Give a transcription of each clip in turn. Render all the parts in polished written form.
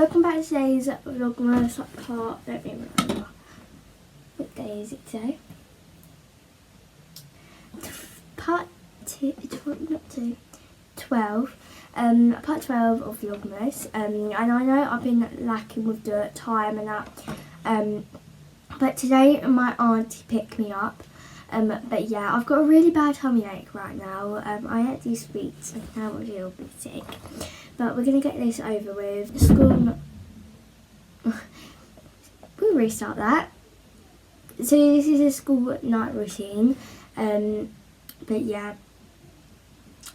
welcome back to today's Vlogmas part, let me remember, what day is it today? Part 12, part 12 of Vlogmas, and I know I've been lacking with the time and that, but today my auntie picked me up, but yeah, I've got a really bad tummy ache right now. I ate these sweets and now I'm a little bit sick. But we're going to get this over with. School... we'll restart that. So this is a school night routine. But yeah.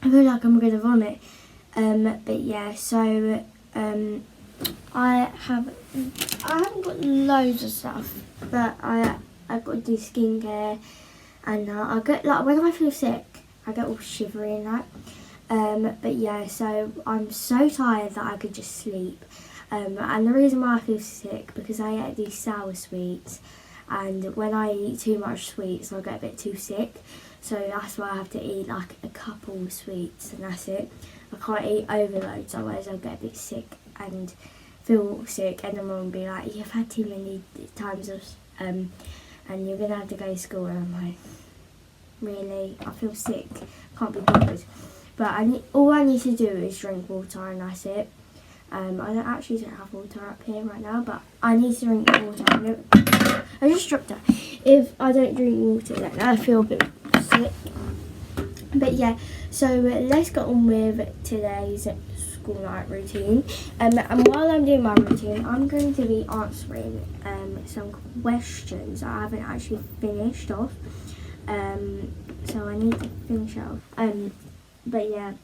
I feel like I'm going to vomit. But yeah, so... I haven't got loads of stuff. But I've got to do skincare. And I get, like, when I feel sick, I get all shivery and that. But yeah, so I'm so tired that I could just sleep. And the reason why I feel sick, because I ate these sour sweets, and when I eat too much sweets I get a bit too sick, so that's why I have to eat like a couple of sweets and that's it. I can't eat overloads, otherwise I'll get a bit sick and feel sick, and then mum will be like, you've had too many times of, and you're gonna have to go to school. And I'm like, really? I feel sick, can't be bothered. But all I need to do is drink water and that's it. I don't have water up here right now, but I need to drink water. I just dropped that. If I don't drink water, then I feel a bit sick. But yeah, so let's get on with today's school night routine. And while I'm doing my routine, I'm going to be answering some questions I haven't actually finished off. So I need to finish off. But yeah,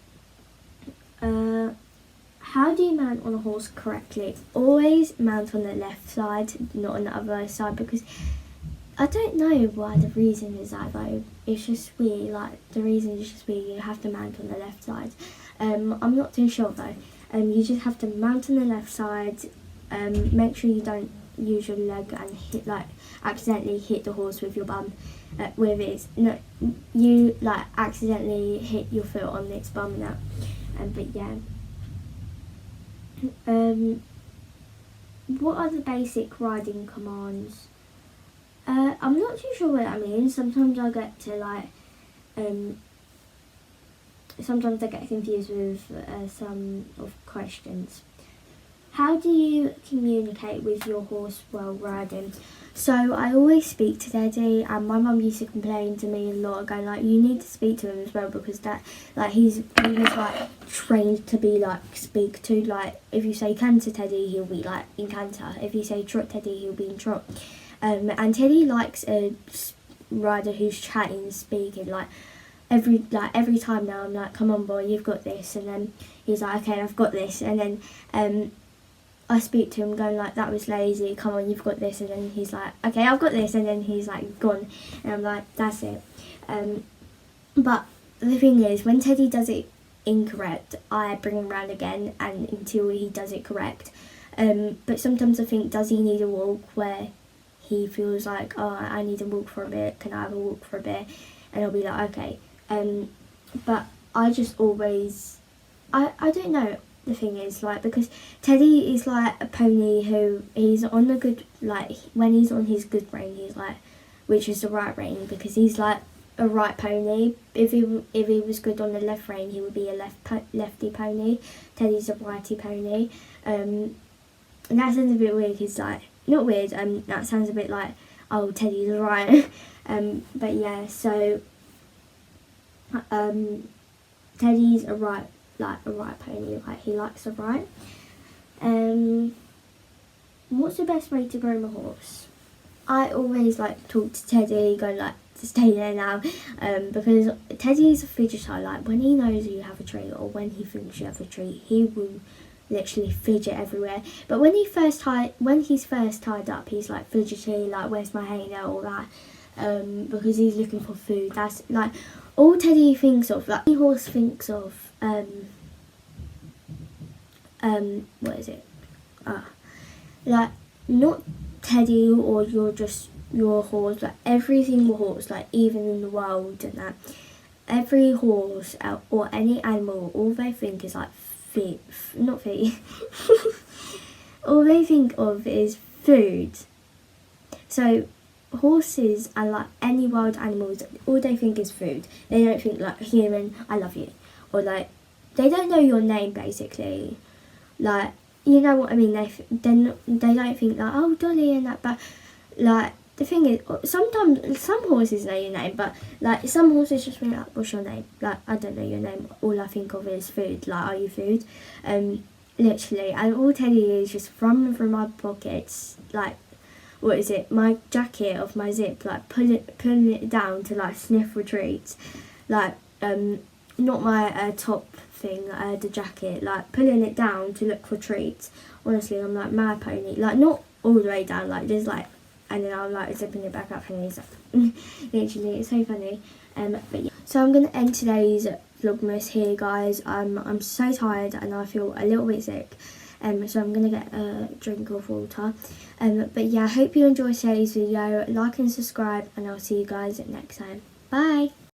how do you mount on a horse correctly? Always mount on the left side, not on the other side, because I don't know why the reason is that, though. It's just weird, like the reason is just weird, you have to mount on the left side. I'm not too sure though. You just have to mount on the left side, make sure you don't use your leg and accidentally hit the horse with your bum. You accidentally hit your foot on its bum now. But yeah. What are the basic riding commands? I'm not too sure what that means. Sometimes I get to sometimes I get confused with some of questions. How do you communicate with your horse while riding? So I always speak to Teddy, and my mum used to complain to me a lot, going like, you need to speak to him as well, because that he was trained to be speak to. Like if you say canter Teddy, he'll be in canter. If you say trot Teddy, he'll be in trot. And Teddy likes a rider who's chatting, speaking. Every time now I'm like, come on boy, you've got this, and then he's like, okay, I've got this, and then I speak to him going like, that was lazy, come on, you've got this, and then he's like, okay, I've got this, and then he's gone, and I'm like, that's it. But the thing is, when Teddy does it incorrect, I bring him around again and until he does it correct. But sometimes I think, does he need a walk, where he feels like, oh, I need to walk for a bit, can I have a walk for a bit? And I'll be like, okay. But I just always, I don't know. The thing is, because Teddy is a pony who he's on the good, when he's on his good rein, he's which is the right rein, because he's a right pony. If he was good on the left rein, he would be a lefty pony. Teddy's a righty pony. And that sounds a bit weird, because not weird, that sounds a bit like, oh, Teddy's right. But yeah, so Teddy's a right pony, he likes to ride. What's the best way to groom a horse? I always talk to Teddy, go to stay there now, because Teddy's a fidgeter. When he knows you have a treat, or when he thinks you have a treat, he will literally fidget everywhere. But when he's first tied up, he's fidgety, where's my hay now, all that, because he's looking for food. That's all Teddy thinks of. Any horse thinks of what is it? Not Teddy or your horse, every single horse, even in the world and that. Every horse or any animal, all they think is feet, not feet. all they think of is food. So horses are like any wild animals, all they think is food. They don't think like human, I love you, or like they don't know your name basically. Like, you know what I mean? They don't think like, oh, Dolly and that, but like the thing is, sometimes some horses know your name, but like some horses just think like, what's your name? Like, I don't know your name. All I think of is food. Like, are you food? Literally, and all Teddy is just from my pockets, like, what is it? My jacket off my zip, like pulling it down to like sniff for treats, like not my top thing, the jacket, like pulling it down to look for treats. Honestly, I'm like mad pony, like not all the way down, like just like, and then I'm like zipping it back up and he's like, literally, it's so funny. But yeah, so I'm gonna end today's vlogmas here, guys. I'm so tired and I feel a little bit sick. So I'm gonna get a drink of water. But yeah, I hope you enjoyed today's video. Like and subscribe, and I'll see you guys next time. Bye.